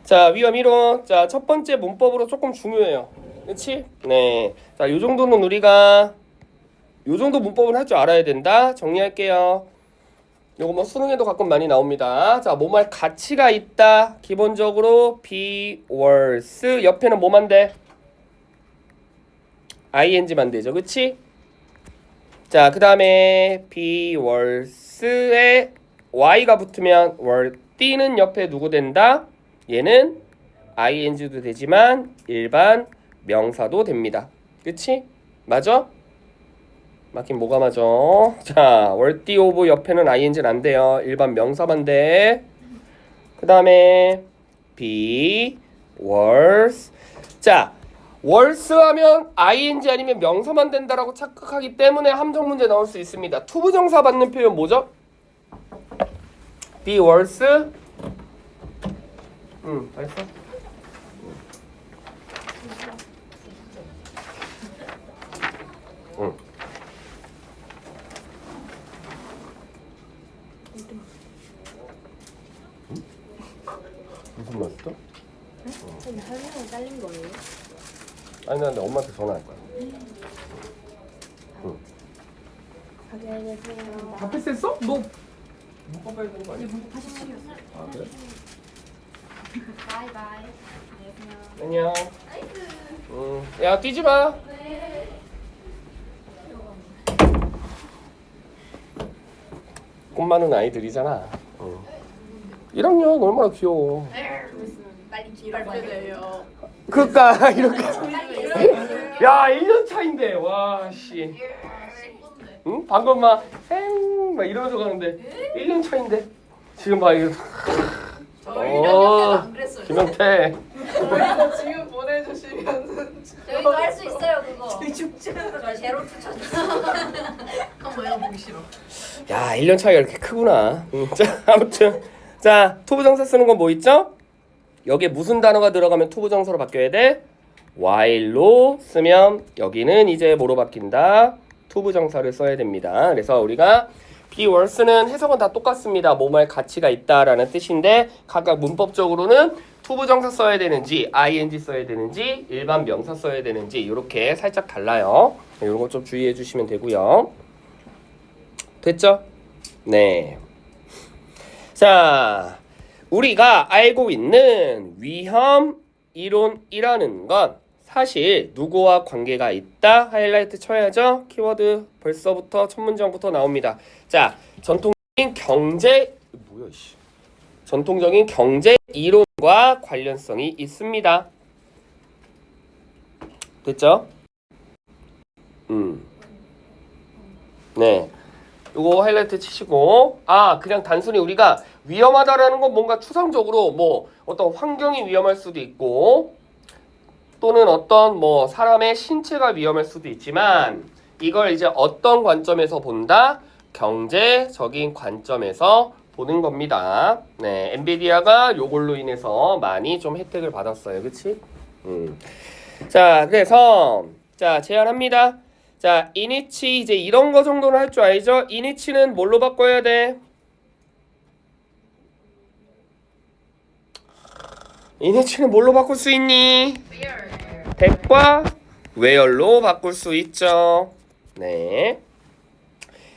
자, 위험 이론. 자, 첫 번째 문법으로 조금 중요해요. 그렇지? 네. 자, 요 정도는 우리가 요 정도 문법은 할 줄 알아야 된다. 정리할게요. 요거 뭐 수능에도 가끔 많이 나옵니다. 자, 뭐할 가치가 있다. 기본적으로 be worth 옆에는 뭐만 돼? ing만 되죠. 그치? 자, 그 다음에 be worth에 y가 붙으면 worthy는 옆에 누구 된다? 얘는 ing도 되지만 일반 명사도 됩니다. 그치? 맞아? 맞긴 뭐가 맞아? 자, worthy of 옆에는 ing는 안 돼요. 일반 명사만 돼. 그 다음에 be worth. 자, worth 하면 ing 아니면 명사만 된다라고 착각하기 때문에 함정 문제 나올 수 있습니다. 투부정사 받는 표현 뭐죠? be worth. 다 했어? 응. 무슨 말이죠? 근데 설명이 잘린 거예요? 아니 나 근데 엄마한테 전화할 거야. 안녕히 계세요. 다 패스했어? 너 문법 해야 되는 거 아니야? 아 그래? 바이바이. 안녕히 계세요. 안녕. 야 뛰지 마. 꿈 많은 아이들이잖아. 1학년 얼마나 귀여워. 빨리 기발돼요. 그니까 이렇게. 야 1년 차인데 와 씨. 응? 방금 막 이러면서 가는데 1년 차인데 지금 봐 이거. 김영태. 지금 보내주시면은 저희도 할 수 있어요 그거. 죽지 저 제로 추천. 한번 해보기 싫어. 야 1년 차이가 이렇게 크구나. 자 아무튼 자 투부정사 쓰는 건 뭐 있죠? 여기에 무슨 단어가 들어가면 투부정사로 바뀌어야 돼? while로 쓰면 여기는 이제 뭐로 바뀐다? 투부정사를 써야 됩니다. 그래서 우리가 be worth는 해석은 다 똑같습니다. 뭐뭐할 가치가 있다라는 뜻인데 각각 문법적으로는 투부정사 써야 되는지 ing 써야 되는지 일반 명사 써야 되는지 이렇게 살짝 달라요. 이런 거 좀 주의해 주시면 되고요. 됐죠? 네. 자, 우리가 알고 있는 위험 이론이라는 건 사실 누구와 관계가 있다? 하이라이트 쳐야죠. 키워드 벌써부터 첫 문장부터 나옵니다. 자, 전통적인 경제 이론과 관련성이 있습니다. 됐죠? 네. 요거 하이라이트 치시고 그냥 단순히 우리가 위험하다라는 건 뭔가 추상적으로 뭐 어떤 환경이 위험할 수도 있고 또는 어떤 뭐 사람의 신체가 위험할 수도 있지만 이걸 이제 어떤 관점에서 본다? 경제적인 관점에서 보는 겁니다. 네, 엔비디아가 요걸로 인해서 많이 좀 혜택을 받았어요. 그치? 자, 그래서 자, 제안합니다. 자, 이니치 이제 이런 거 정도는 할 줄 알죠? 이니치는 뭘로 바꿔야 돼? 이니치는 뭘로 바꿀 수 있니? that과 where로 바꿀 수 있죠. 네.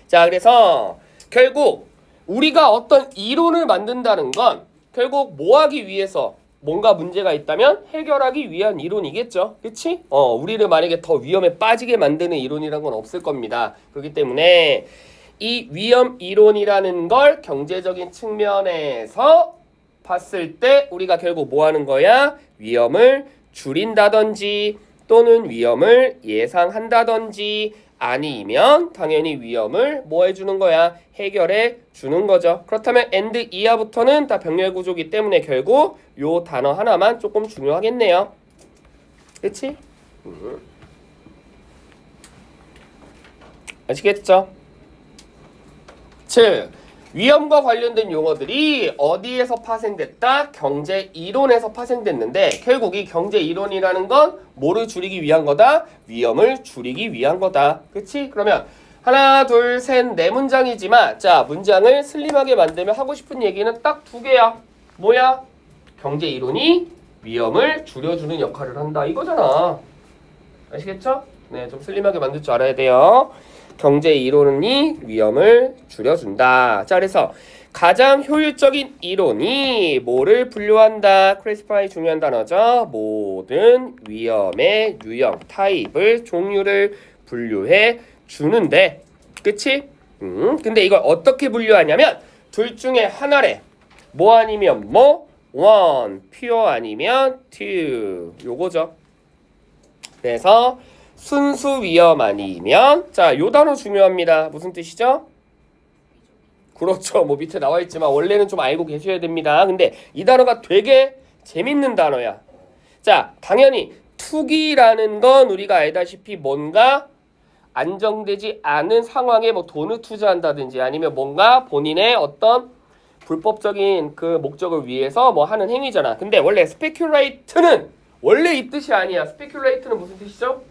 자, 그래서 결국 우리가 어떤 이론을 만든다는 건 결국 뭐 하기 위해서 뭔가 문제가 있다면 해결하기 위한 이론이겠죠. 그치? 우리를 만약에 더 위험에 빠지게 만드는 이론이란 건 없을 겁니다. 그렇기 때문에 이 위험 이론이라는 걸 경제적인 측면에서 봤을 때 우리가 결국 뭐 하는 거야? 위험을 줄인다든지 또는 위험을 예상한다든지 아니면 당연히 위험을 뭐 해주는 거야? 해결해 주는 거죠. 그렇다면 and 이하부터는 다 병렬 구조기 때문에 결국 요 단어 하나만 조금 중요하겠네요. 그치? 아시겠죠? 즉 위험과 관련된 용어들이 어디에서 파생됐다? 경제 이론에서 파생됐는데 결국 이 경제 이론이라는 건 뭐를 줄이기 위한 거다? 위험을 줄이기 위한 거다. 그치? 그러면 하나, 둘, 셋, 네 문장이지만 자 문장을 슬림하게 만들면 하고 싶은 얘기는 딱 두 개야. 뭐야? 경제 이론이 위험을 줄여주는 역할을 한다 이거잖아. 아시겠죠? 네, 좀 슬림하게 만들 줄 알아야 돼요. 경제 이론이 위험을 줄여준다. 자, 그래서 가장 효율적인 이론이 뭐를 분류한다? 클래시파이 중요한 단어죠. 모든 위험의 유형, 타입을, 종류를 분류해 주는데, 그치? 근데 이걸 어떻게 분류하냐면 둘 중에 하나래. 뭐 아니면 뭐? one, pure 아니면 two. 요거죠. 그래서 순수 위험 아니면 자, 요 단어 중요합니다. 무슨 뜻이죠? 그렇죠. 뭐 밑에 나와 있지만 원래는 좀 알고 계셔야 됩니다. 근데 이 단어가 되게 재밌는 단어야. 자, 당연히 투기라는 건 우리가 알다시피 뭔가 안정되지 않은 상황에 뭐 돈을 투자한다든지 아니면 뭔가 본인의 어떤 불법적인 그 목적을 위해서 뭐 하는 행위잖아. 근데 원래 스페큘레이트는 원래 이 뜻이 아니야. 스페큘레이트는 무슨 뜻이죠?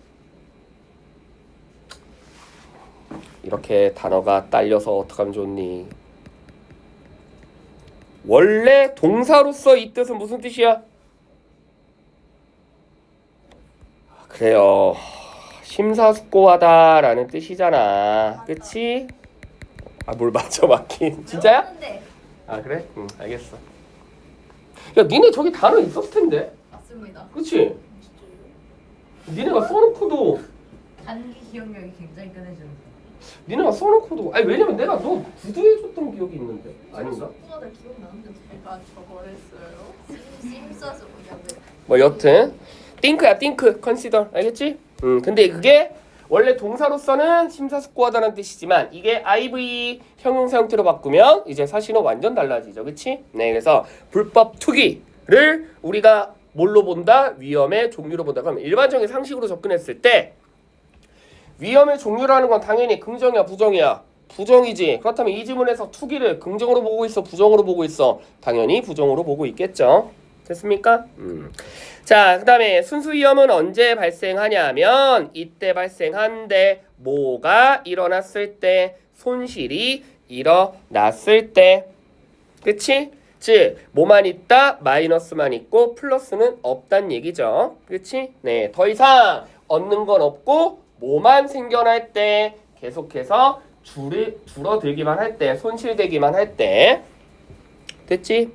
이렇게 단어가 딸려서 어떡하면 좋니? 원래 동사로서 이 뜻은 무슨 뜻이야? 그래요. 심사숙고하다라는 뜻이잖아. 그치? 아, 뭘 맞춰 맞긴. 진짜야? 배웠는데. 아, 그래? 응, 알겠어. 야, 니네 저기 단어 있었을 텐데. 맞습니다. 그치? 니네가 써놓고도 단기 기억력이 굉장히 끈해지는. 니네가 써놓고도 아니 왜냐면 내가 너 구두해줬던 기억이 있는데 아닌가? 친구가 기억나는데 제가 저거랬어요. 심사수 그냥 뭐 여튼 think야 think, consider 알겠지? 근데 그게 원래 동사로서는 심사숙고하다는 뜻이지만 이게 IV 형용사 형태로 바꾸면 이제 사실은 완전 달라지죠. 그치? 네, 그래서 불법 투기를 우리가 뭘로 본다? 위험의 종류로 본다. 그럼 일반적인 상식으로 접근했을 때 위험의 종류라는 건 당연히 긍정이야 부정이야? 부정이지. 그렇다면 이 지문에서 투기를 긍정으로 보고 있어 부정으로 보고 있어? 당연히 부정으로 보고 있겠죠. 됐습니까? 자, 그 다음에 순수 위험은 언제 발생하냐면 이때 발생한데 뭐가 일어났을 때 손실이 일어났을 때 그치? 즉 뭐만 있다 마이너스만 있고 플러스는 없단 얘기죠. 그치? 네, 더 이상 얻는 건 없고 뭐만 생겨날 때 계속해서 줄어들기만 할 때 손실되기만 할 때 됐지?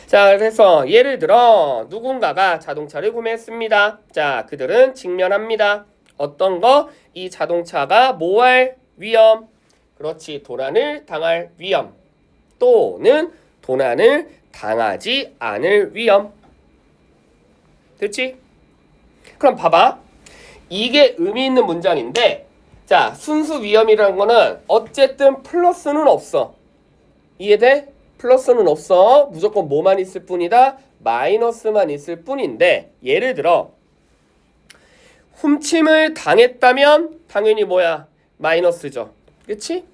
자, 그래서 예를 들어 누군가가 자동차를 구매했습니다. 자, 그들은 직면합니다. 어떤 거? 이 자동차가 뭐할 위험? 그렇지, 도난을 당할 위험 또는 도난을 당하지 않을 위험. 됐지? 그럼 봐봐. 이게 의미 있는 문장인데 자, 순수 위험이라는 거는 어쨌든 플러스는 없어. 이해돼? 플러스는 없어. 무조건 뭐만 있을 뿐이다. 마이너스만 있을 뿐인데 예를 들어 훔침을 당했다면 당연히 뭐야? 마이너스죠. 그치?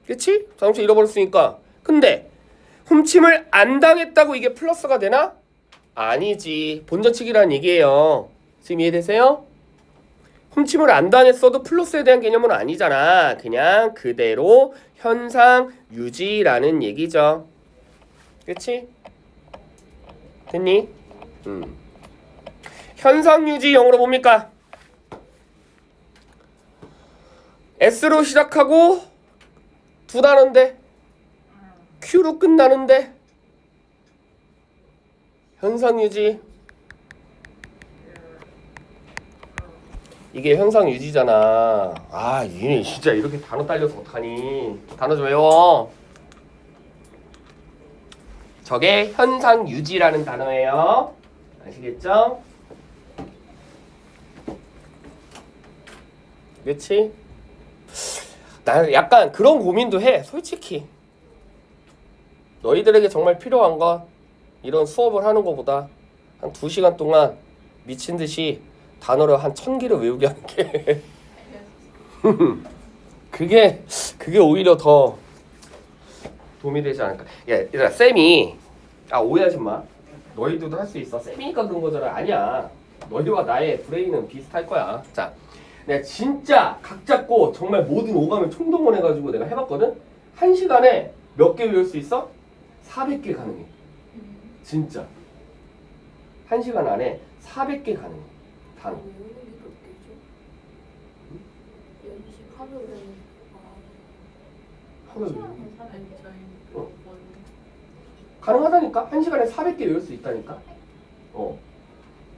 그치? 자동차 잃어버렸으니까. 근데 훔침을 안 당했다고 이게 플러스가 되나? 아니지. 본전치기라는 얘기예요. 지금 이해되세요? 훔침을 안 당했어도 플러스에 대한 개념은 아니잖아. 그냥 그대로 현상 유지라는 얘기죠. 그치? 됐니? 현상 유지 영어로 뭡니까? S로 시작하고 두 단어인데 Q로 끝나는데 현상 유지. 이게 현상 유지잖아. 아, 얘네 진짜 이렇게 단어 딸려서 어떡하니? 단어 좀 외워. 저게 현상 유지라는 단어예요. 아시겠죠? 그치? 나는 약간 그런 고민도 해. 솔직히 너희들에게 정말 필요한 건 이런 수업을 하는 것보다 한 2시간 동안 미친 듯이 단어를 한 1000개를 외우게 하는 게 그게 오히려 더 도움이 되지 않을까. 야, 얘들아, 쌤이 오해하지 마. 너희들도 할 수 있어. 쌤이니까 그런 거잖아. 아니야. 너희와 나의 브레인은 비슷할 거야. 자, 내가 진짜 각 잡고 정말 모든 오감을 총동원해가지고 내가 해봤거든. 1시간에 몇 개 외울 수 있어? 400개 가능해. 진짜. 1시간 안에 400개 가능해. 단어. 하루에 가능하다니까? 1시간에 400개 외울 수 있다니까?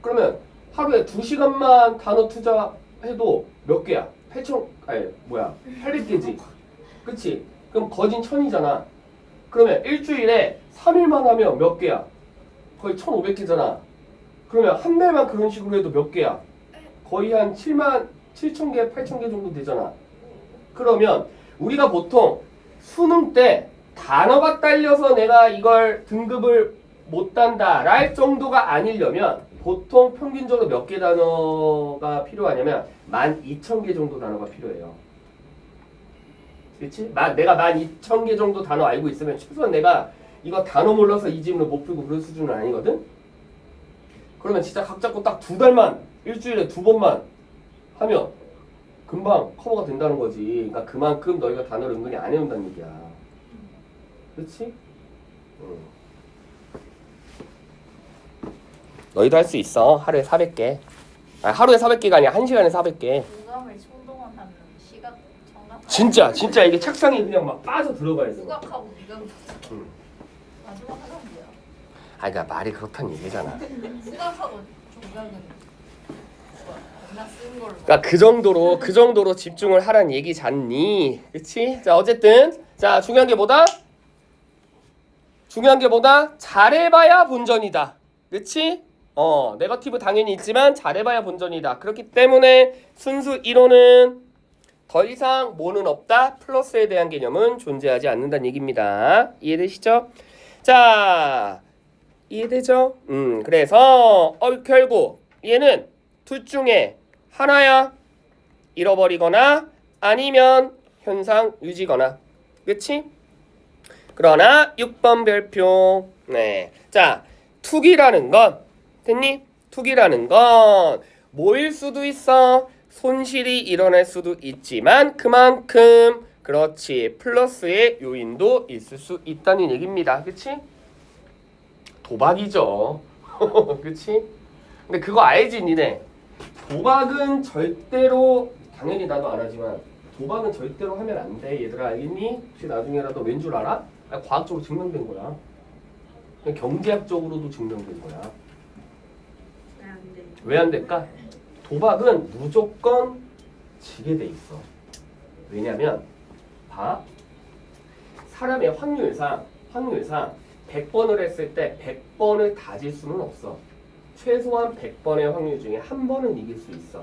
그러면 하루에 2시간만 단어 투자해도 몇 개야? 800개지. 그치? 그럼 거진 1000이잖아. 그러면 일주일에 3일만 하면 몇 개야? 거의 1500개잖아. 그러면 한 달만 그런 식으로 해도 몇 개야? 거의 한 7,000개, 8,000개 정도 되잖아. 그러면 우리가 보통 수능 때 단어가 딸려서 내가 이걸 등급을 못 단다 랄 정도가 아니려면 보통 평균적으로 몇 개 단어가 필요하냐면 12,000개 정도 단어가 필요해요. 그치? 내가 12,000개 정도 단어 알고 있으면 최소한 내가 이거 단어 몰라서 이 지문을 못 풀고 그런 수준은 아니거든? 그러면 진짜 각 잡고 딱 2달만 일주일에 2번만 하면 금방 커버가 된다는 거지. 그러니까 그만큼 너희가 단어를 은근히 안 외운다는 얘기야. 그렇지? 너희도 할 수 있어. 하루에 400개. 하루에 400개가 아니라 1시간에 400개. 공감을 총동원하면 시각 정답. 진짜 이게 책상에 그냥 막 빠져 들어가야 돼. 수각하고 미각도. 마지막 하나는 뭐야? 그러니까 말이 그렇다는 얘기잖아. 수각하고 종각은 겁나 쓴 걸로. 그러니까 그 정도로 집중을 하라는 얘기잖니. 그치? 자, 어쨌든 자, 중요한 게 뭐다? 잘해봐야 본전이다. 그치? 네거티브 당연히 있지만 잘해봐야 본전이다. 그렇기 때문에 순수 이론은 더 이상 뭐는 없다. 플러스에 대한 개념은 존재하지 않는다는 얘기입니다. 이해되시죠? 자, 이해되죠? 그래서 결국 얘는 둘 중에 하나야. 잃어버리거나 아니면 현상 유지거나. 그치? 그러나 6번 별표. 네. 자, 투기라는 건 됐니? 투기라는 건 뭐일 수도 있어. 손실이 일어날 수도 있지만 그만큼 그렇지 플러스의 요인도 있을 수 있다는 얘기입니다. 그치? 도박이죠. 그치? 근데 그거 알지 니네? 도박은 절대로 당연히 나도 안 하지만 도박은 절대로 하면 안 돼. 얘들아 알겠니? 혹시 나중에라도 왠 줄 알아? 과학적으로 증명된 거야. 그냥 경제학적으로도 증명된 거야. 왜 안 될까? 도박은 무조건 지게 돼 있어. 왜냐면 봐. 사람의 확률상 100번을 했을 때 100번을 다 질 수는 없어. 최소한 100번의 확률 중에 한 번은 이길 수 있어.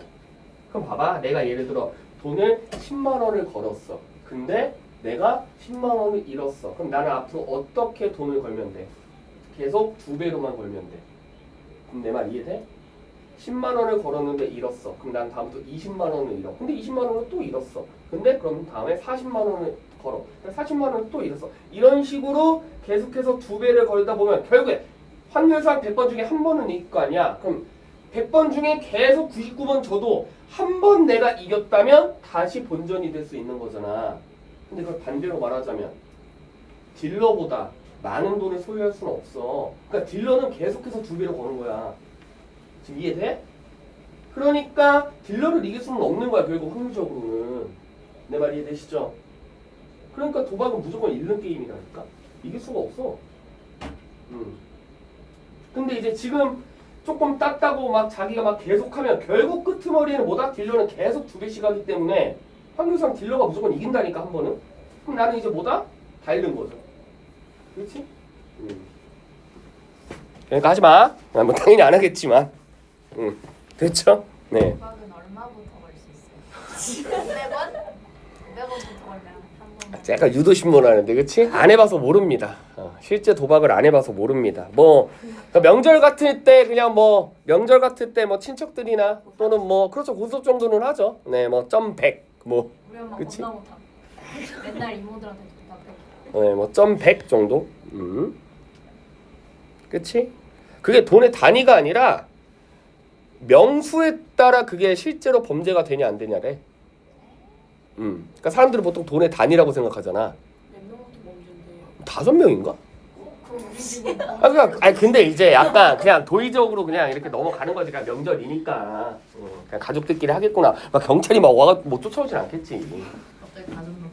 그럼 봐봐. 내가 예를 들어 돈을 10만 원을 걸었어. 근데 내가 10만 원을 잃었어. 그럼 나는 앞으로 어떻게 돈을 걸면 돼? 계속 2배로만 걸면 돼. 그럼 내 말 이해돼? 10만 원을 걸었는데 잃었어. 그럼 난 다음부터 20만 원을 잃어. 근데 20만 원을 또 잃었어. 근데 그럼 다음에 40만 원을 걸어. 40만 원을 또 잃었어. 이런 식으로 계속해서 2배를 걸다 보면 결국에 확률상 100번 중에 한 번은 이길 거 아니야. 그럼 100번 중에 계속 99번 져도 한 번 내가 이겼다면 다시 본전이 될 수 있는 거잖아. 근데 그걸 반대로 말하자면 딜러보다 많은 돈을 소유할 수는 없어. 그러니까 딜러는 계속해서 2배로 거는 거야. 지금 이해돼? 그러니까 딜러를 이길 수는 없는 거야. 결국 확률적으로는. 내 말 이해되시죠? 그러니까 도박은 무조건 잃는 게임이라니까. 이길 수가 없어. 근데 이제 지금 조금 땄다고 막 자기가 막 계속하면 결국 끄트머리에는 뭐다? 딜러는 계속 2배씩 하기 때문에 확률상 딜러가 무조건 이긴다니까 한 번은. 그럼 나는 이제 뭐다? 다 잃는 거죠. 그렇지? 그러니까 하지 마. 뭐 당연히 안 하겠지만. 됐죠? 네. 도박은 얼마부터 걸 수 있어요? 500원? 500원부터 걸면 한 번. 약간 유도신문 하는데, 그치? 안 해봐서 모릅니다. 실제 도박을 안 해봐서 모릅니다. 뭐 그러니까 명절 같을 때 그냥 뭐 명절 같을 때 뭐 친척들이나 또는 뭐 그렇죠 고스톱 정도는 하죠. 네, 뭐 점 100, 뭐 우리 엄마 그치? 겁나 못함. 맨날 이모들한테 도박해. 네, 뭐 점 100 정도. 그치? 그게 돈의 단위가 아니라 명수에 따라 그게 실제로 범죄가 되냐 안 되냐래. 그러니까 사람들은 보통 돈의 단위라고 생각하잖아. 몇 명부터 멈춘대요? 5명인가? 아니 근데 이제 약간 그냥 도의적으로 그냥 이렇게 넘어가는 거지. 그냥 명절이니까 그냥 가족들끼리 하겠구나. 막 경찰이 막 와가 못 쫓아오진 않겠지. 갑자기 가슴 넘는.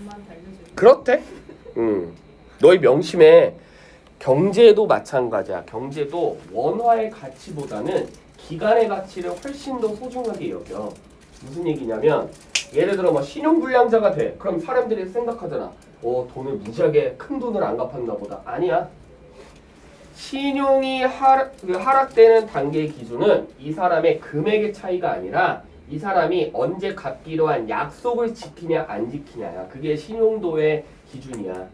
엄마한테 알려줘. 그렇대. 너희 명심해. 경제도 마찬가지야. 경제도 원화의 가치보다는 기간의 가치를 훨씬 더 소중하게 여겨. 무슨 얘기냐면 예를 들어 뭐 신용불량자가 돼. 그럼 사람들이 생각하잖아. 돈을 무지하게 큰 돈을 안 갚았나 보다. 아니야. 신용이 하락되는 단계의 기준은 이 사람의 금액의 차이가 아니라 이 사람이 언제 갚기로 한 약속을 지키냐 안 지키냐야. 그게 신용도의 기준이야.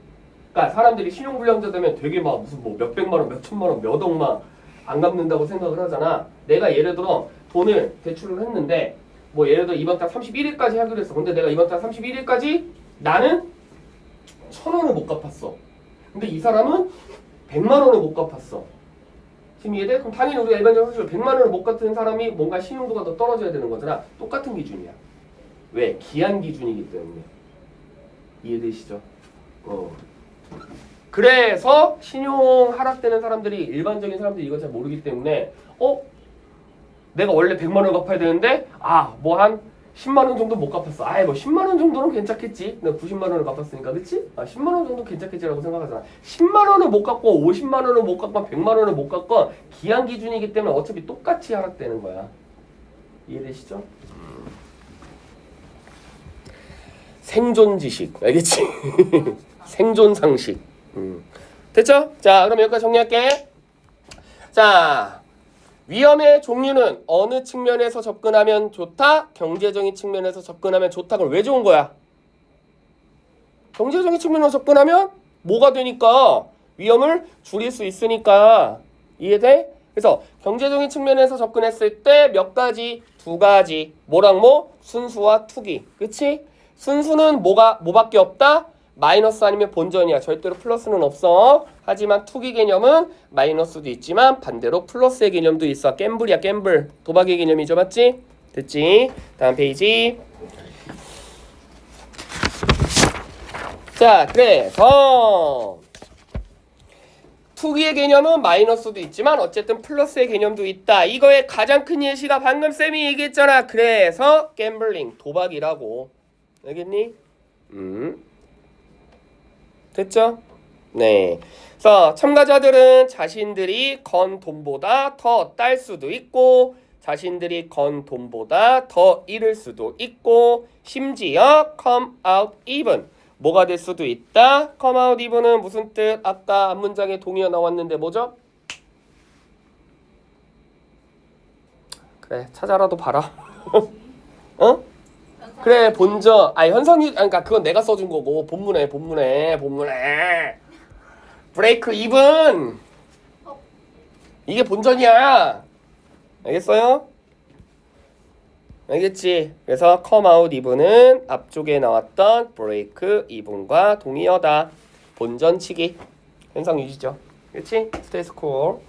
그러니까 사람들이 신용불량자 되면 되게 막 무슨 뭐 몇백만 원, 몇천만 원, 몇 억만 안 갚는다고 생각을 하잖아. 내가 예를 들어 돈을 대출을 했는데 뭐 예를 들어 이번 달 31일까지 하기로 했어. 근데 내가 이번 달 31일까지 나는 1,000원을 못 갚았어. 근데 이 사람은 100만 원을 못 갚았어. 지금 이해돼? 그럼 당연히 우리가 일반적으로 100만 원을 못 갚은 사람이 뭔가 신용도가 더 떨어져야 되는 거잖아. 똑같은 기준이야. 왜? 기한 기준이기 때문에. 이해되시죠? 그래서 신용 하락되는 사람들이 일반적인 사람들이 이걸 잘 모르기 때문에 내가 원래 100만 원 갚아야 되는데 뭐 한 10만 원 정도 못 갚았어. 뭐 10만 원 정도는 괜찮겠지. 내가 90만 원을 갚았으니까 그치? 10만 원 정도 괜찮겠지라고 생각하잖아. 10만 원을 못 갚고 50만 원을 못 갚고 100만 원을 못 갚고 기한 기준이기 때문에 어차피 똑같이 하락되는 거야. 이해되시죠? 생존 지식 알겠지? 생존 상식. 됐죠? 자, 그럼 여기까지 정리할게. 자, 위험의 종류는 어느 측면에서 접근하면 좋다? 경제적인 측면에서 접근하면 좋다. 그럼 왜 좋은 거야? 경제적인 측면으로 접근하면 뭐가 되니까? 위험을 줄일 수 있으니까. 이해돼? 그래서 경제적인 측면에서 접근했을 때 몇 가지? 두 가지. 뭐랑 뭐? 순수와 투기. 그치? 순수는 뭐밖에 없다? 마이너스 아니면 본전이야. 절대로 플러스는 없어. 하지만 투기 개념은 마이너스도 있지만 반대로 플러스의 개념도 있어. 갬블이야, 갬블. 도박의 개념이죠, 맞지? 됐지? 다음 페이지. 자, 그래서 투기의 개념은 마이너스도 있지만 어쨌든 플러스의 개념도 있다. 이거의 가장 큰 예시가 방금 쌤이 얘기했잖아. 그래서 갬블링, 도박이라고. 알겠니? 됐죠? 네. 그래서 참가자들은 자신들이 건 돈보다 더 딸 수도 있고 자신들이 건 돈보다 더 잃을 수도 있고 심지어 come out even 뭐가 될 수도 있다. come out even은 무슨 뜻? 아까 앞문장에 동의어 나왔는데 뭐죠? 그래 찾아라도 봐라. 그래 본전 현상유 그러니까 그건 내가 써준 거고 본문에 브레이크 이븐 이게 본전이야. 알겠어요? 알겠지? 그래서 come out even은 앞쪽에 나왔던 브레이크 이븐과 동의어다. 본전치기 현상유지죠. 그렇지? 스테이스 콜.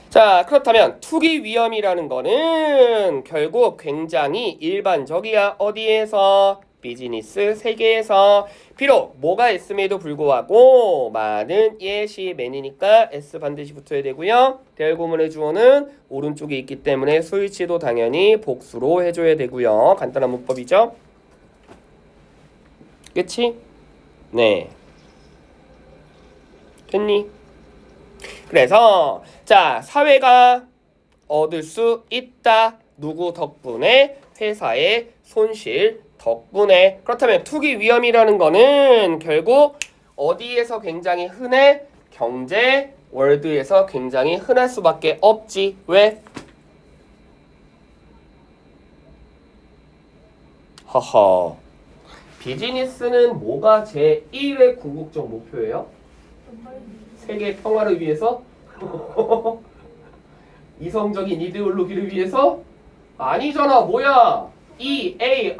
자, 그렇다면 투기 위험이라는 거는 결국 굉장히 일반적이야. 어디에서? 비즈니스 세계에서. 비록 뭐가 있음에도 불구하고 많은 예시맨이니까 S 반드시 붙어야 되고요. 대열구문의 주어는 오른쪽에 있기 때문에 수일치도 당연히 복수로 해줘야 되고요. 간단한 문법이죠. 그치? 네. 됐니? 그래서 자 사회가 얻을 수 있다. 누구 덕분에? 회사의 손실 덕분에. 그렇다면 투기 위험이라는 거는 결국 어디에서 굉장히 흔해? 경제 월드에서 굉장히 흔할 수밖에 없지. 왜? 허허. 비즈니스는 뭐가 제1의 궁극적 목표예요? 세계 평화를 위해서? 이성적인 이데올로기를 위해서? 아니잖아. 뭐야? EARNMONEY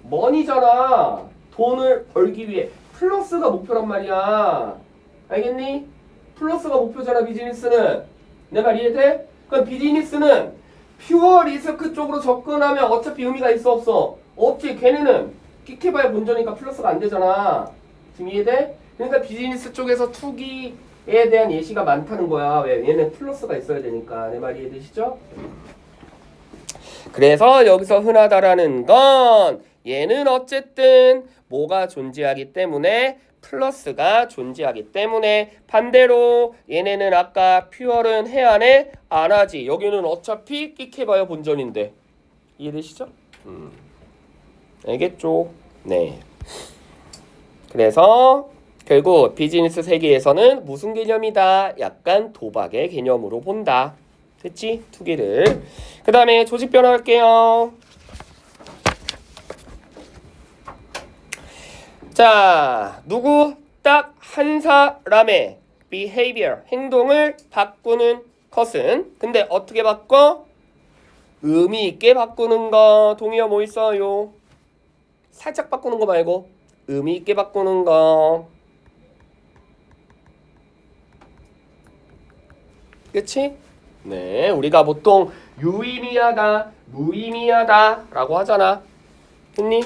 머니잖아. 돈을 벌기 위해. 플러스가 목표란 말이야. 알겠니? 플러스가 목표잖아. 비즈니스는. 내 말 이해돼? 그럼 비즈니스는 퓨어 리스크 쪽으로 접근하면 어차피 의미가 있어 없어? 없지. 걔네는 끽해봐야 본전이니까 플러스가 안 되잖아. 지금 이해돼? 그러니까 비즈니스 쪽에서 투기에 대한 예시가 많다는 거야. 왜? 얘는 플러스가 있어야 되니까. 내 말이 이해되시죠? 그래서 여기서 흔하다라는 건 얘는 어쨌든 뭐가 존재하기 때문에 플러스가 존재하기 때문에 반대로 얘네는 아까 퓨얼은 해안에 안 하지. 여기는 어차피 끽해봐야 본전인데. 이해되시죠? 알겠죠? 네. 그래서 결국 비즈니스 세계에서는 무슨 개념이다? 약간 도박의 개념으로 본다. 됐지? 투기를. 그 다음에 조직 변화 할게요. 자, 누구? 딱 한 사람의 behavior, 행동을 바꾸는 것은 근데 어떻게 바꿔? 의미 있게 바꾸는 거. 동의어 뭐 있어요? 살짝 바꾸는 거 말고 의미 있게 바꾸는 거. 그치? 네, 우리가 보통 유의미하다, 무의미하다 라고 하잖아. 했니?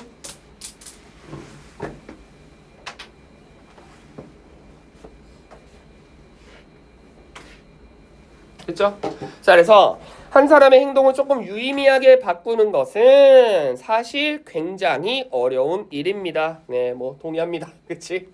됐죠? 자, 그래서 한 사람의 행동을 조금 유의미하게 바꾸는 것은 사실 굉장히 어려운 일입니다. 네, 뭐 동의합니다. 그치?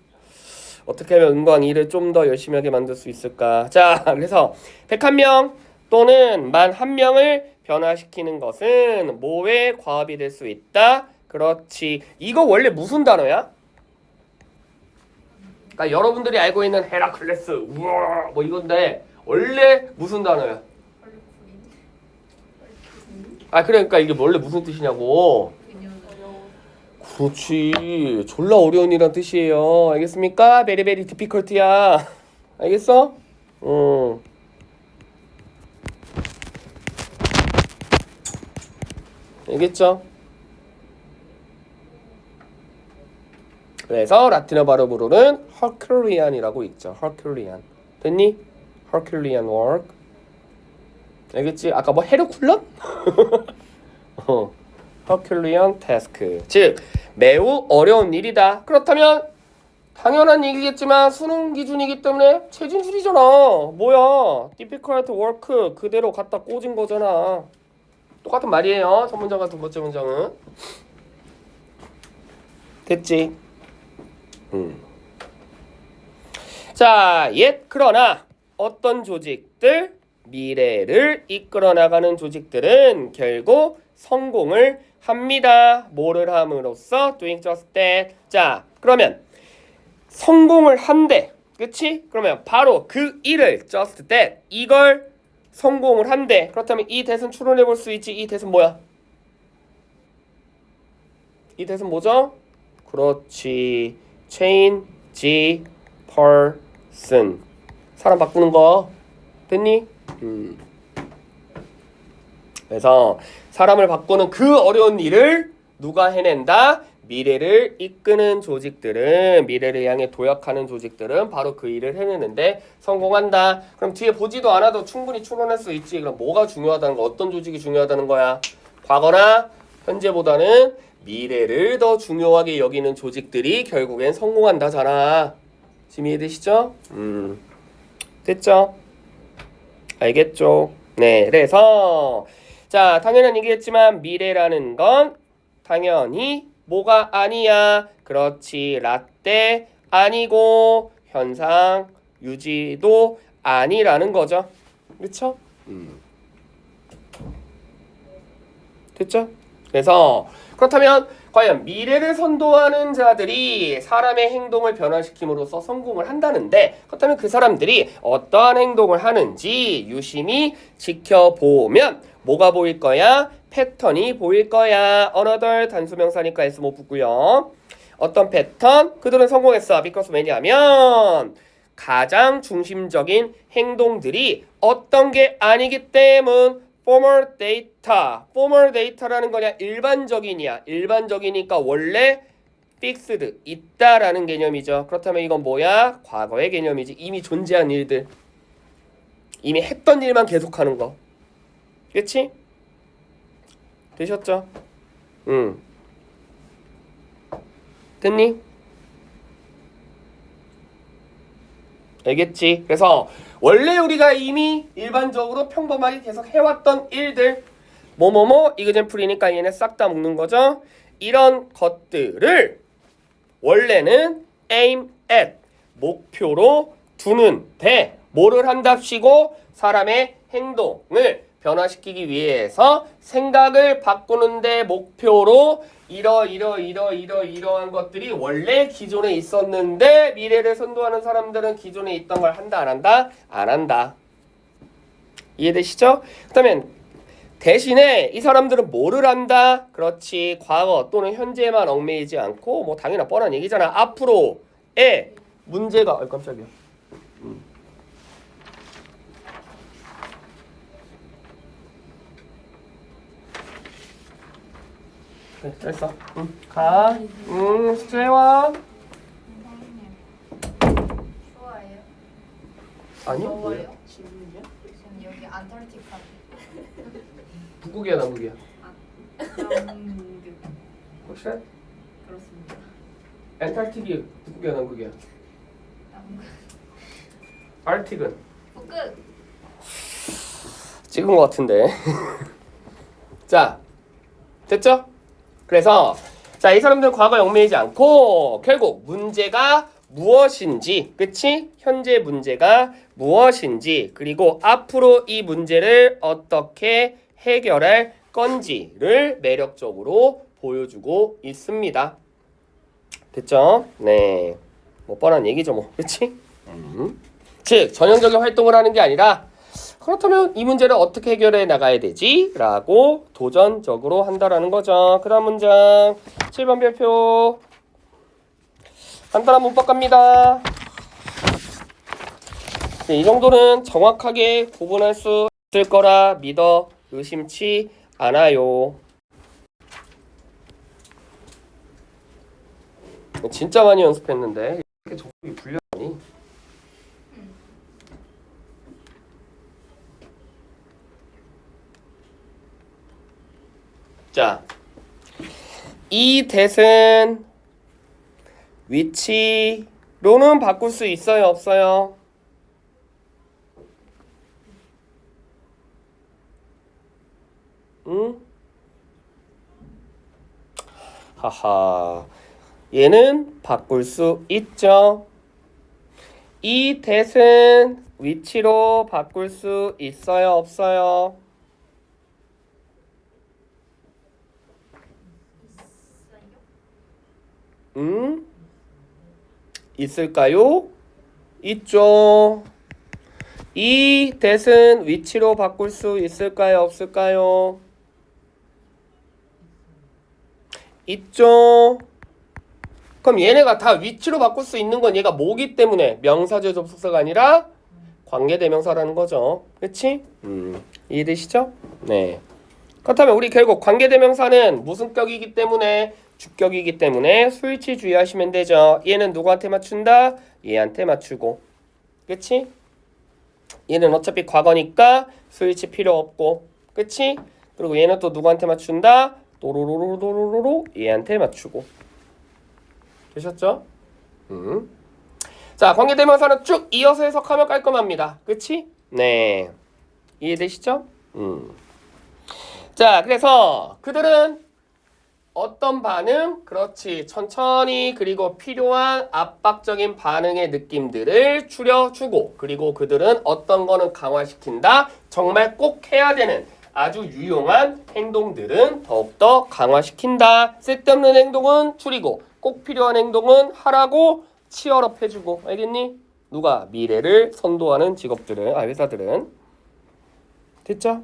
어떻게 하면 은광 일을 좀 더 열심히 하게 만들 수 있을까? 자, 그래서 101명 또는 만 1명을 변화시키는 것은 뭐의 과업이 될 수 있다? 그렇지. 이거 원래 무슨 단어야? 그러니까 여러분들이 알고 있는 헤라클레스, 우와, 뭐 이건데 원래 무슨 단어야? 아, 그러니까 이게 원래 무슨 뜻이냐고. 그렇지. 졸라 어려운 이란 뜻이에요. 알겠습니까? 베리 베리 디피컬트야. 알겠어? 알겠죠? 그래서 라틴어 발음으로는 Herculean이라고 있죠. Herculean. 됐니? Herculean work. 알겠지? 아까 뭐 헤르쿨런? Herculean task. 즉 매우 어려운 일이다. 그렇다면 당연한 얘기겠지만 수능 기준이기 때문에 최진술이잖아. 뭐야? difficult work 그대로 갖다 꽂은 거잖아. 똑같은 말이에요. 첫 문장과 두 번째 문장은. 됐지? 자, 그러나 어떤 조직들, 미래를 이끌어 나가는 조직들은 결국 성공을 합니다. 뭐를 함으로써? Doing just that. 자, 그러면 성공을 한대. 그치? 그러면 바로 그 일을 just that. 이걸 성공을 한대. 그렇다면 이 that은 추론해 볼 수 있지. 이 that은 뭐야? 이 that은 뭐죠? 그렇지. change person. 사람 바꾸는 거. 됐니? 그래서 사람을 바꾸는 그 어려운 일을 누가 해낸다? 미래를 이끄는 조직들은, 미래를 향해 도약하는 조직들은 바로 그 일을 해내는데 성공한다. 그럼 뒤에 보지도 않아도 충분히 추론할 수 있지. 그럼 뭐가 중요하다는 거, 어떤 조직이 중요하다는 거야? 과거나 현재보다는 미래를 더 중요하게 여기는 조직들이 결국엔 성공한다잖아. 지금 이해되시죠? 됐죠? 알겠죠? 네, 그래서 자, 당연한 얘기했지만 미래라는 건 당연히 뭐가 아니야. 그렇지. 라떼 아니고 현상 유지도 아니라는 거죠. 그렇죠? 됐죠? 그래서 그렇다면 과연 미래를 선도하는 자들이 사람의 행동을 변화시킴으로써 성공을 한다는데, 그렇다면 그 사람들이 어떠한 행동을 하는지 유심히 지켜보면 뭐가 보일 거야? 패턴이 보일 거야. another 단수명사니까 S 못 붙고요. 어떤 패턴? 그들은 성공했어. because 왜냐하면 가장 중심적인 행동들이 어떤 게 아니기 때문. formal data. formal data라는 거냐? 일반적이냐? 일반적이니까 원래 fixed 있다라는 개념이죠. 그렇다면 이건 뭐야? 과거의 개념이지. 이미 존재한 일들. 이미 했던 일만 계속하는 거. 그치? 되셨죠? 됐니? 알겠지? 그래서 원래 우리가 이미 일반적으로 평범하게 계속 해왔던 일들 뭐뭐뭐 이그젠플이니까 얘네 싹 다 묶는 거죠. 이런 것들을 원래는 aim at 목표로 두는데 뭐를 한답시고 사람의 행동을 변화시키기 위해서 생각을 바꾸는데 목표로 이러한 것들이 원래 기존에 있었는데 미래를 선도하는 사람들은 기존에 있던 걸 한다 안 한다? 안 한다. 이해되시죠? 그렇다면 대신에 이 사람들은 뭐를 한다? 그렇지. 과거 또는 현재에만 얽매이지 않고 뭐 당연한 뻔한 얘기잖아. 앞으로의 문제가 깜짝이야. 네, 됐어. 가. 숙제해와. 선생님 추워요? 아니요. 더워요? 지금요? 지금 여기 안타르티카 북극이야, 남극이야? 남극. 확실해? 그렇습니다. 엔탈틱이 북극이야, 남극이야? 남극 알틱은? 북극 찍은 것 같은데. 자, 됐죠? 그래서 자, 이 사람들은 과거에 얽매이지 않고 결국 문제가 무엇인지, 그치? 현재 문제가 무엇인지, 그리고 앞으로 이 문제를 어떻게 해결할 건지를 매력적으로 보여주고 있습니다. 됐죠? 네. 뭐 뻔한 얘기죠, 뭐. 그치? 즉, 전형적인 활동을 하는 게 아니라 그렇다면 이 문제를 어떻게 해결해 나가야 되지? 라고 도전적으로 한다라는 거죠. 그 다음 문장 7번 별표 간단한 문법 갑니다. 네, 이 정도는 정확하게 구분할 수 있을 거라 믿어 의심치 않아요. 진짜 많이 연습했는데 이렇게 정답이 불려하니? 자, 이 that은 위치로는 바꿀 수 있어요, 없어요? 응? 하하. 얘는 바꿀 수 있죠. 이 that은 위치로 바꿀 수 있어요, 없어요? 있을까요? 있죠. 이 that은 위치로 바꿀 수 있을까요, 없을까요? 있죠. 그럼 얘네가 다 위치로 바꿀 수 있는 건 얘가 뭐기 때문에 명사절 접속사가 아니라 관계대명사라는 거죠. 그치? 이해되시죠? 네. 그렇다면 우리 결국 관계대명사는 무슨 격이기 때문에 주격이기 때문에 수일치 주의하시면 되죠. 얘는 누구한테 맞춘다? 얘한테 맞추고. 그치? 얘는 어차피 과거니까 수일치 필요 없고. 그치? 그리고 얘는 또 누구한테 맞춘다? 또로로로로로로 얘한테 맞추고. 되셨죠? 자, 관계대명사는 쭉 이어서 해석하면 깔끔합니다. 그치? 네. 이해되시죠? 자, 그래서 그들은 어떤 반응? 그렇지. 천천히 그리고 필요한 압박적인 반응의 느낌들을 추려주고 그리고 그들은 어떤 거는 강화시킨다. 정말 꼭 해야 되는 아주 유용한 행동들은 더욱더 강화시킨다. 쓸데없는 행동은 줄이고 꼭 필요한 행동은 하라고 치열업 해주고. 알겠니? 누가? 미래를 선도하는 직업들은, 회사들은. 됐죠?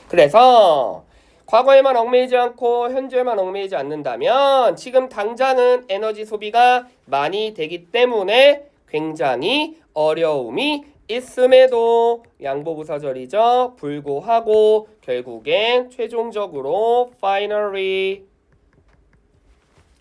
그래서 과거에만 얽매이지 않고 현재에만 얽매이지 않는다면 지금 당장은 에너지 소비가 많이 되기 때문에 굉장히 어려움이 있음에도 양보부사절이죠. 불구하고 결국엔 최종적으로 finally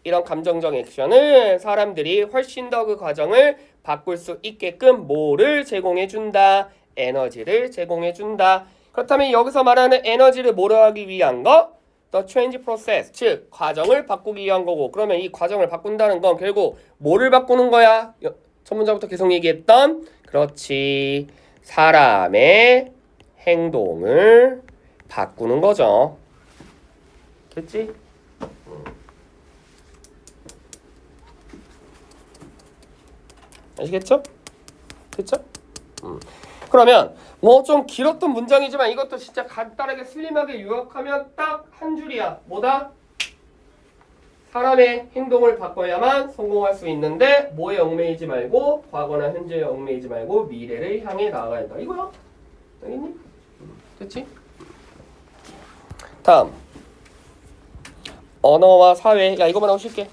이런 감정적 액션을 사람들이 훨씬 더 그 과정을 바꿀 수 있게끔 뭐를 제공해준다? 에너지를 제공해준다. 그렇다면 여기서 말하는 에너지를 뭐로 하기 위한 거? the change process, 즉 과정을 바꾸기 위한 거고, 그러면 이 과정을 바꾼다는 건 결국 뭐를 바꾸는 거야? 첫 문장부터 계속 얘기했던 그렇지, 사람의 행동을 바꾸는 거죠. 됐지? 아시겠죠? 됐죠? 그러면 뭐 좀 길었던 문장이지만 이것도 진짜 간단하게 슬림하게 요약하면 딱 한 줄이야. 뭐다? 사람의 행동을 바꿔야만 성공할 수 있는데 뭐에 얽매이지 말고, 과거나 현재에 얽매이지 말고 미래를 향해 나아가야 한다. 이거야. 알겠니? 됐지? 다음, 언어와 사회. 야, 이거만 하고 쉴게.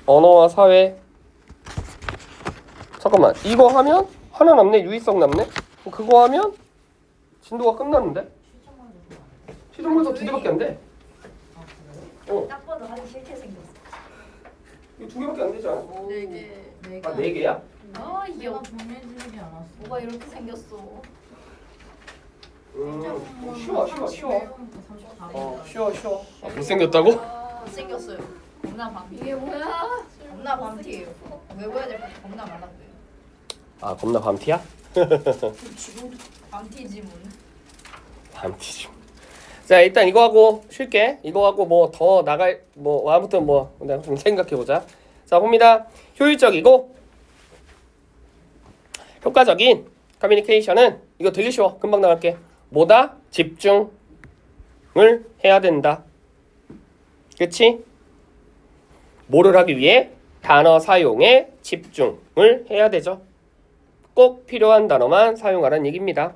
언어와 사회. 잠깐만, 이거 하면 하나 남네. 유의성 남네. 그거 하면 진도가 끝났는데? 시정문서 2개밖에 안 돼. 딱 봐도 하기 싫게 생겼어. 이거 2개밖에 안 되지 않아? 4개. 아, 4개야? 아 내가 이거 보내주지 않았어. 뭐가 이렇게 생겼어. 쉬워. 34개. 쉬워. 못생겼다고? 생겼어요. 겁나 밤티. 이게 뭐야? 겁나 밤티예요. 외워야 될 것도 겁나 많았고요. 아, 겁나 밤티야? 밤티 지문. 밤티지. 자, 일단 이거 하고 쉴게. 이거 하고 뭐 더 나갈 뭐 아무튼 뭐 내가 좀 생각해 보자. 자, 봅니다. 효율적이고 효과적인 커뮤니케이션은 이거 되게 쉬워. 금방 나갈게. 뭐다? 집중을 해야 된다. 그치? 뭐를 하기 위해? 단어 사용에 집중을 해야 되죠. 꼭 필요한 단어만 사용하라는 얘기입니다.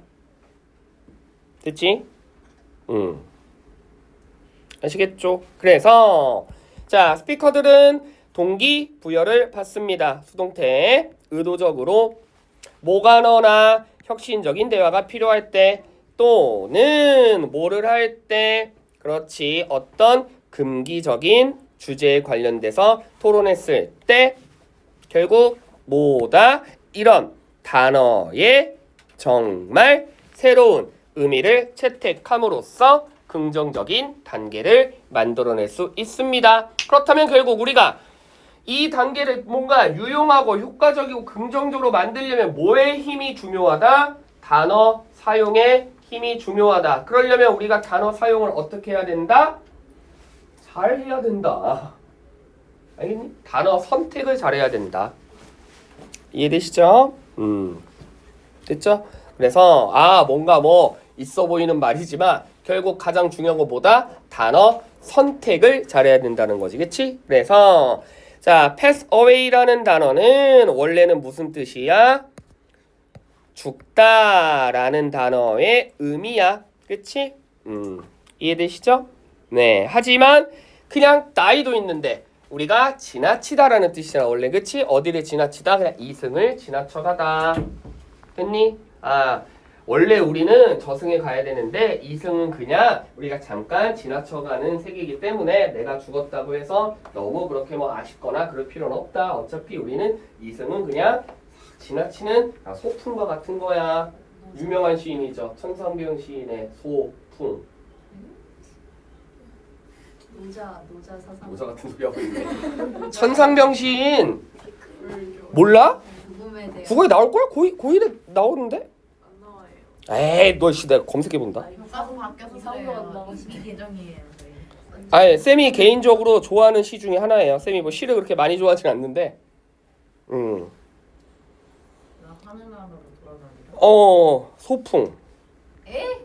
됐지? 아시겠죠? 그래서 자, 스피커들은 동기부여를 받습니다. 수동태. 의도적으로 모간어나 혁신적인 대화가 필요할 때, 또는 뭐를 할 때, 그렇지, 어떤 금기적인 주제에 관련돼서 토론했을 때 결국 뭐다? 이런 단어의 정말 새로운 의미를 채택함으로써 긍정적인 단계를 만들어낼 수 있습니다. 그렇다면 결국 우리가 이 단계를 뭔가 유용하고 효과적이고 긍정적으로 만들려면 뭐의 힘이 중요하다? 단어 사용의 힘이 중요하다. 그러려면 우리가 단어 사용을 어떻게 해야 된다? 잘 해야 된다. 알겠니? 단어 선택을 잘해야 된다. 이해되시죠? 됐죠? 그래서 뭔가 뭐 있어 보이는 말이지만 결국 가장 중요한 건 뭐다? 단어 선택을 잘해야 된다는 거지. 그치? 그래서 자, pass away라는 단어는 원래는 무슨 뜻이야? 죽다라는 단어의 의미야. 그치? 이해되시죠? 네. 하지만 그냥 나이도 있는데 우리가 지나치다라는 뜻이잖아. 원래 그치? 어디를 지나치다? 그냥 이승을 지나쳐가다. 됐니? 원래 우리는 저승에 가야 되는데 이승은 그냥 우리가 잠깐 지나쳐가는 세계이기 때문에 내가 죽었다고 해서 너무 그렇게 뭐 아쉽거나 그럴 필요는 없다. 어차피 우리는 이승은 그냥 지나치는 소풍과 같은 거야. 유명한 시인이죠. 천상병 시인의 소풍. 노자 사상. 모자 같은 소리 하고 있네. 천상병 시인 몰라? 죽음에 대한. 국어에 나올걸? 고1에 나오는데? 안 나와요. 에이, 너 내가 검색해본다. 교과서 바뀌어서 이상도 안 그래요. 나와. 이 계정이에요. 저희. 아예 쌤이 개인적으로 좋아하는 시 중에 하나예요. 쌤이 뭐 시를 그렇게 많이 좋아하진 않는데, 나 하늘나라로 돌아다니다. 소풍.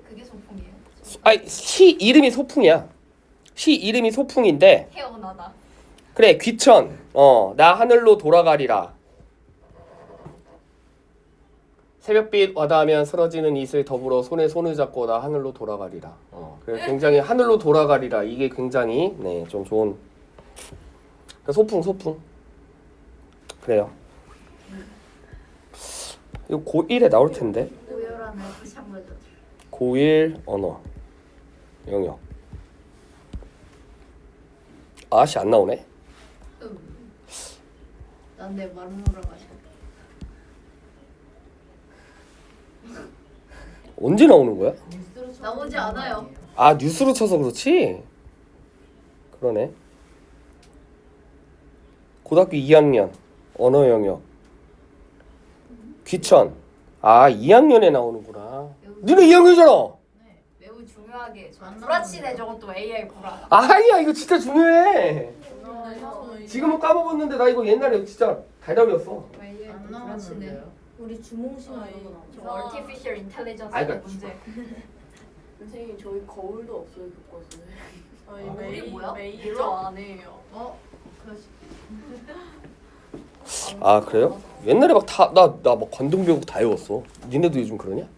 그게 소풍이에요. 아니 시 이름이 소풍이야. 시 이름이 소풍인데, 태어나다. 그래 귀천. 나 하늘로 돌아가리라. 새벽빛 와닿으면 쓰러지는 이슬 더불어 손에 손을 잡고 나 하늘로 돌아가리라. 그래 굉장히 하늘로 돌아가리라. 이게 굉장히 좀 좋은 소풍. 그래요. 이거 고1에 나올 텐데. 오열한 F 샹물들. 고1 언어 영역. 아씨 안 나오네. 난내 마루노라 마셔. 언제 나오는 거야? 뉴스로 나오지 않아요. 아 뉴스로 쳐서 그렇지? 그러네. 고등학교 2학년 언어 영역 귀천. 아 2학년에 나오는구나. 니네 2학년이잖아. 네, 매우 중요하게 안 불아치네 저것도 AI 불아. 아니야 이거 진짜 중요해. 나왔는데요. 지금은 까먹었는데 나 이거 옛날에 진짜 달달이었어. AI 안 불아치네. 나왔는데요. 우리 주몽 시간 이런 거 저 나오죠. artificial intelligence 아니, 그러니까 문제. 선생님 저희 거울도 없어요 교과서에. 저희 우리 뭐야? 메이저 안 해요. 그러시. 아 그래요? 옛날에 막 다 나 막 관동 배우고 다 외웠어. 니네도 요즘 그러냐?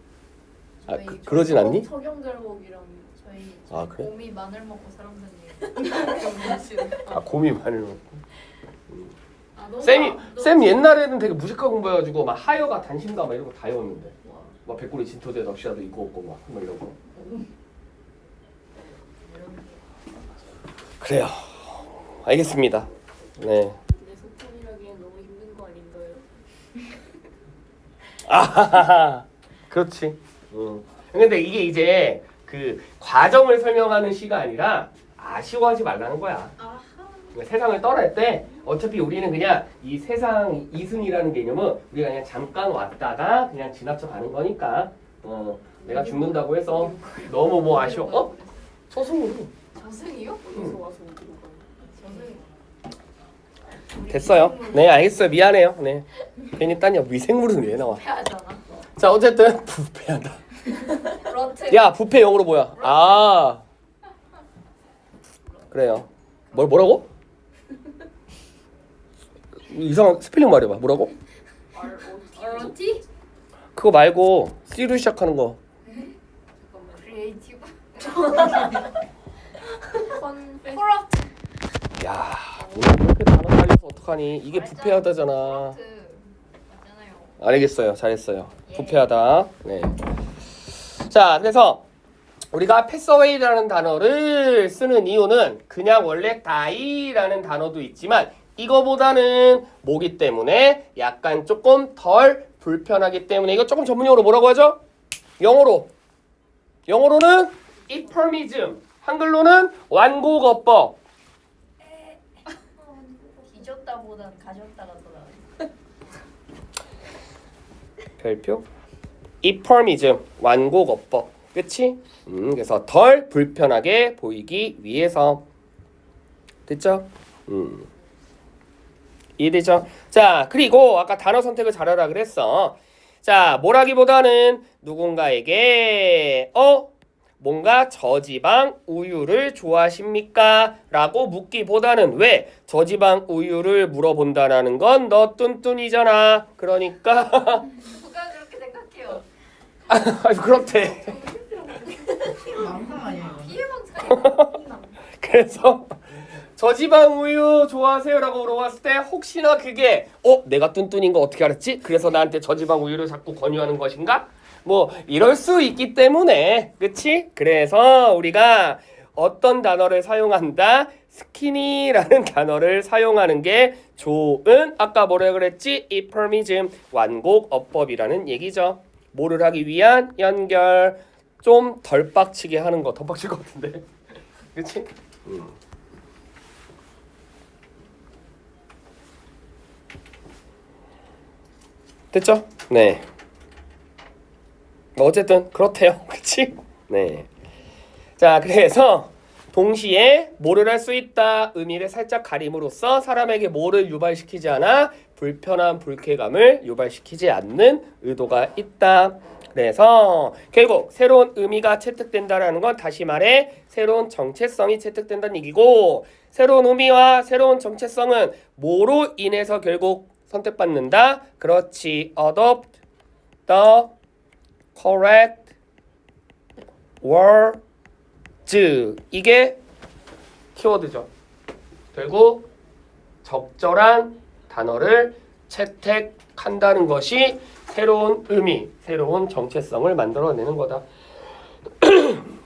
아 그러진 않니? 서경결곡이랑 저희 아, 그래? 곰이 마늘 먹고 사람들이 아 곰이 많이 넣었고. 아, 쌤 옛날에는 되게 무식하 공부해가지고 막 하여가 단신가 막 이런 거 다 외웠는데 막 백골이 진토대 낚시라도 입고 없고 막 이런 거. 그래요. 알겠습니다. 네. 내 속담이라기엔 너무 힘든 거 아닌가요? 아하하. 그렇지. 근데 이게 이제 그 과정을 설명하는 시가 아니라 아쉬워하지 말라는 거야. 세상을 떠날 때 어차피 우리는 그냥 이 세상 이승이라는 개념은 우리가 그냥 잠깐 왔다가 그냥 지나쳐 가는 거니까 내가 죽는다고 해서 너무 뭐 아쉬워. 저승으로. 저승이요? 어디서 와서 어디로 가요? 저승. 됐어요. 네 알겠어요. 미안해요. 네. 괜히 딴야 위생물은 왜 나와? 부패하잖아. 자 어쨌든 부패한다. 러트. 야 부패 영어로 뭐야? 아 그래요. 뭐라고? 이상한 스펠링 말해봐. 뭐라고? 러티? 그거 말고 C로 시작하는 거. 크리에이티브. 컨페 야 오늘 그렇게 단어 살려서 어떡하니? 이게 부패하다잖아. 맞잖아요. 알겠어요. 잘했어요. 부패하다. 네. 자 그래서 우리가 패스어웨이라는 단어를 쓰는 이유는 그냥 원래 die라는 단어도 있지만 이거보다는 뭐기 때문에 약간 조금 덜 불편하기 때문에 이거 조금 전문용어로 뭐라고 하죠? 영어로는 euphemism, 한글로는 완곡어법. 뒤졌다보단 가졌다가 더 나아. 별표 euphemism, 완곡어법. 그치? 그래서 덜 불편하게 보이기 위해서. 됐죠? 이해되죠? 자, 그리고 아까 단어 선택을 잘하라 그랬어. 자, 뭐라기보다는 누군가에게 뭔가 저지방 우유를 좋아하십니까? 라고 묻기보다는 왜? 저지방 우유를 물어본다라는 건 너 뚠뚠이잖아. 그러니까 누가 그렇게 생각해요? 아니 그렇대. 망상 아니에요? 피해망상. 그래서 저지방 우유 좋아하세요라고 물어봤을 때 혹시나 그게 내가 뚠뚠인 거 어떻게 알았지? 그래서 나한테 저지방 우유를 자꾸 권유하는 것인가? 뭐 이럴 수 있기 때문에 그치? 그래서 우리가 어떤 단어를 사용한다? 스키니라는 단어를 사용하는 게 좋은 아까 뭐라 그랬지? euphemism 완곡어법이라는 얘기죠. 뭐를 하기 위한 연결 좀 덜 빡치게 하는 거. 더 빡칠 것 같은데 그치? 됐죠? 네. 어쨌든 그렇대요. 그치? 네. 자, 그래서 동시에 뭐를 할 수 있다. 의미를 살짝 가림으로써 사람에게 뭐를 유발시키지 않아? 불편한 불쾌감을 유발시키지 않는 의도가 있다. 그래서 결국 새로운 의미가 채택된다라는 건 다시 말해 새로운 정체성이 채택된다는 얘기고 새로운 의미와 새로운 정체성은 뭐로 인해서 결국 선택받는다. 그렇지. Adopt the correct words. 이게 키워드죠. 결국 적절한 단어를 채택한다는 것이 새로운 의미, 새로운 정체성을 만들어내는 거다.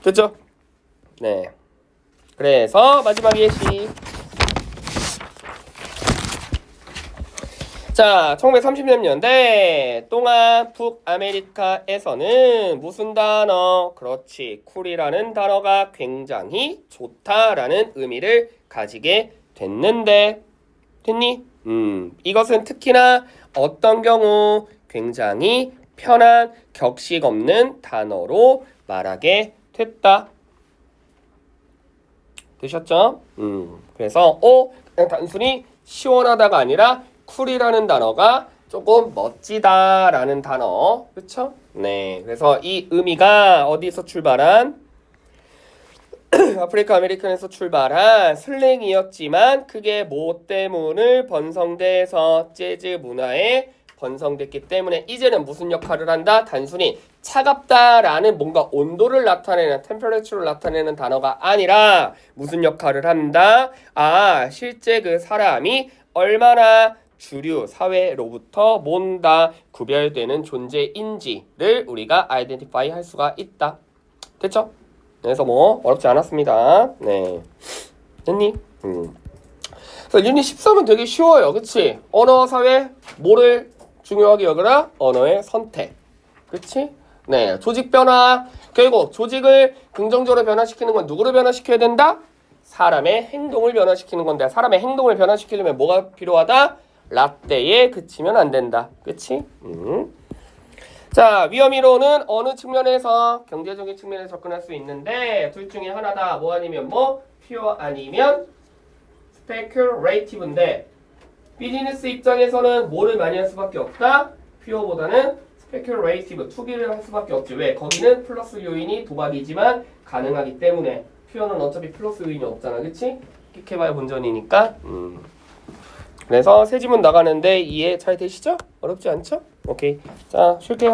됐죠? 네. 그래서 마지막 예시. 자, 1930년대 동안 북아메리카에서는 무슨 단어? 그렇지, 쿨이라는 단어가 굉장히 좋다라는 의미를 가지게 됐는데, 됐니? 이것은 특히나 어떤 경우 굉장히 편한 격식 없는 단어로 말하게 됐다. 되셨죠? 그래서 그냥 단순히 시원하다가 아니라 쿨이라는 단어가 조금 멋지다라는 단어, 그렇죠? 네, 그래서 이 의미가 어디서 출발한? 아프리카 아메리칸에서 출발한 슬랭이었지만 그게 뭐 때문을 번성돼서 재즈 문화에 번성됐기 때문에 이제는 무슨 역할을 한다? 단순히 차갑다라는 뭔가 온도를 나타내는 템퍼레처를 나타내는 단어가 아니라 무슨 역할을 한다? 아, 실제 그 사람이 얼마나 주류 사회로부터 뭔가 구별되는 존재인지를 우리가 아이덴티파이 할 수가 있다. 됐죠? 그래서 뭐 어렵지 않았습니다. 네, 됐니? 그래서 유닛 13은 되게 쉬워요. 그치? 언어 사회 뭐를 중요하게 여기라? 언어의 선택. 그치? 네, 조직 변화. 결국 조직을 긍정적으로 변화시키는 건 누구를 변화시켜야 된다? 사람의 행동을 변화시키는 건데 사람의 행동을 변화시키려면 뭐가 필요하다? 라떼에 그치면 안 된다. 그치? 자, 위험이론은 어느 측면에서 경제적인 측면에서 접근할 수 있는데 둘 중에 하나다. 뭐 아니면 뭐? 퓨어 아니면 스페큘레이티브인데 비즈니스 입장에서는 뭐를 많이 할 수밖에 없다? 퓨어보다는 스페큘레이티브, 투기를 할 수밖에 없지. 왜? 거기는 플러스 요인이 도박이지만 가능하기 때문에 퓨어는 어차피 플러스 요인이 없잖아. 그치? 끽해봐야 본전이니까. 그래서 세 지문 나가는데 이해 잘 되시죠? 어렵지 않죠? 오케이. 자, 쉴게요.